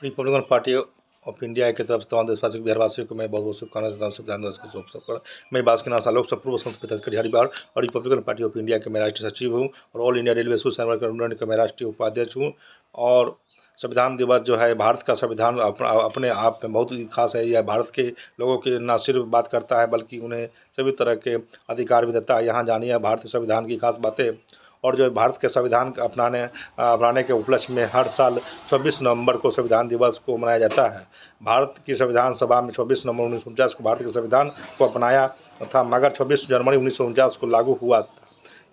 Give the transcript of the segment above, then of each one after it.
Republican party of India की तरफ से तमाम देशवासियों बिहारवासियों को मैं बहुत बहुत शुभकामनाएं देता हूँ। संविधान दिवस के शुभ अवसर पर मैं बासुकीनाथ सालों से पूर्व संसद कटिहारी बिहार और रिपब्लिकन पार्टी ऑफ इंडिया के मैं राष्ट्रीय सचिव हूँ और ऑल इंडिया रेलवे यूनियन का मैं राष्ट्रीय उपाध्यक्ष हूँ। और संविधान दिवस जो है भारत का संविधान अपने आप में बहुत ही खास है। यह भारत के लोगों की न सिर्फ बात करता है बल्कि उन्हें सभी तरह के अधिकार भी देता है। यहाँ जानिए भारतीय संविधान की खास बातें। और जो भारत के संविधान अपनाने के उपलक्ष्य में हर साल 26 नवंबर को संविधान दिवस को मनाया जाता है। भारत की संविधान सभा में 26 नवंबर 1949 को भारत के संविधान को अपनाया था, मगर 26 जनवरी 1949 को लागू हुआ था।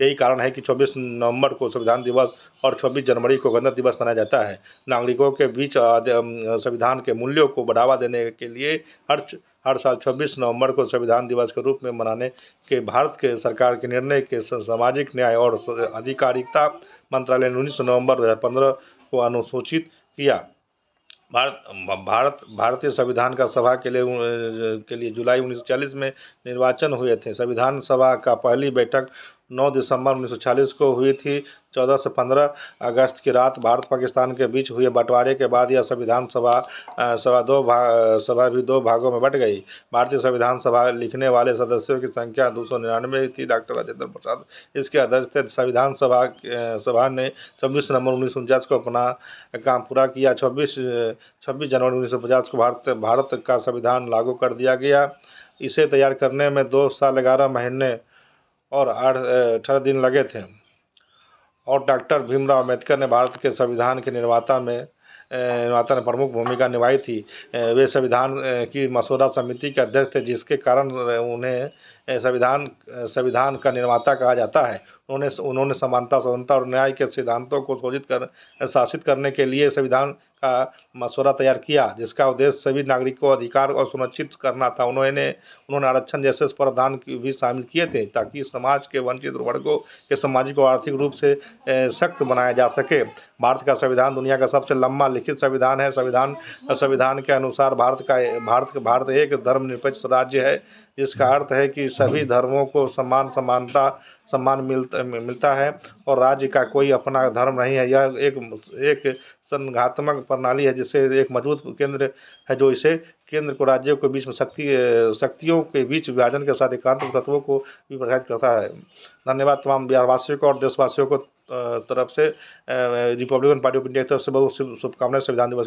यही कारण है कि 24 नवंबर को संविधान दिवस और 26 जनवरी को गणतंत्र दिवस मनाया जाता है। नागरिकों के बीच संविधान के मूल्यों को बढ़ावा देने के लिए हर साल 26 नवंबर को संविधान दिवस के रूप में मनाने के भारत के सरकार के निर्णय के सामाजिक न्याय और अधिकारिता मंत्रालय ने 19 नवंबर 2015 को अनुसूचित किया। भारतीय संविधान का सभा के लिए जुलाई 1940 में निर्वाचन हुए थे। संविधान सभा का पहली बैठक 9 दिसंबर 1940 को हुई थी। 14 से 15 अगस्त की रात भारत पाकिस्तान के बीच हुए बंटवारे के बाद यह संविधान सभा भी दो भागों में बट गई। भारतीय संविधान सभा लिखने वाले सदस्यों की संख्या 299 थी। डॉक्टर राजेंद्र प्रसाद इसके अध्यक्ष थे। संविधान सभा ने 26 नवंबर 1949 को अपना काम पूरा किया। 26 जनवरी 1950 को भारत का संविधान लागू कर दिया गया। इसे तैयार करने में 2 साल 11 महीने और 18 दिन लगे थे। और डॉक्टर भीमराव अम्बेडकर ने भारत के संविधान के निर्माता ने प्रमुख भूमिका निभाई थी। वे संविधान की मसौदा समिति के अध्यक्ष थे, जिसके कारण उन्हें संविधान का निर्माता कहा जाता है। उन्होंने समानता, स्वतंत्रता और न्याय के सिद्धांतों को शासित करने के लिए संविधान का मसौदा तैयार किया, जिसका उद्देश्य सभी नागरिकों अधिकार और सुनिश्चित करना था। उन्होंने आरक्षण जैसे प्रावधान भी शामिल किए थे, ताकि समाज के वंचित वर्गों के सामाजिक और आर्थिक रूप से सख्त बनाया जा सके। भारत का संविधान दुनिया का सबसे लंबा लिखित संविधान है। संविधान के अनुसार भारत एक धर्मनिरपेक्ष राज्य है, जिसका अर्थ है कि सभी धर्मों को सम्मान मिलता है और राज्य का कोई अपना धर्म नहीं है। यह एक संघात्मक प्रणाली है, जिससे एक मजबूत केंद्र है, जो इसे केंद्र को राज्यों के बीच में शक्तियों के बीच विभाजन के साथ एकांत तत्वों को भी प्रभावित करता है। धन्यवाद तमाम बिहारवासियों को और देशवासियों को तरफ से रिपब्लिकन पार्टी ऑफ इंडिया की तरफ से बहुत शुभकामनाएं संविधान दिवस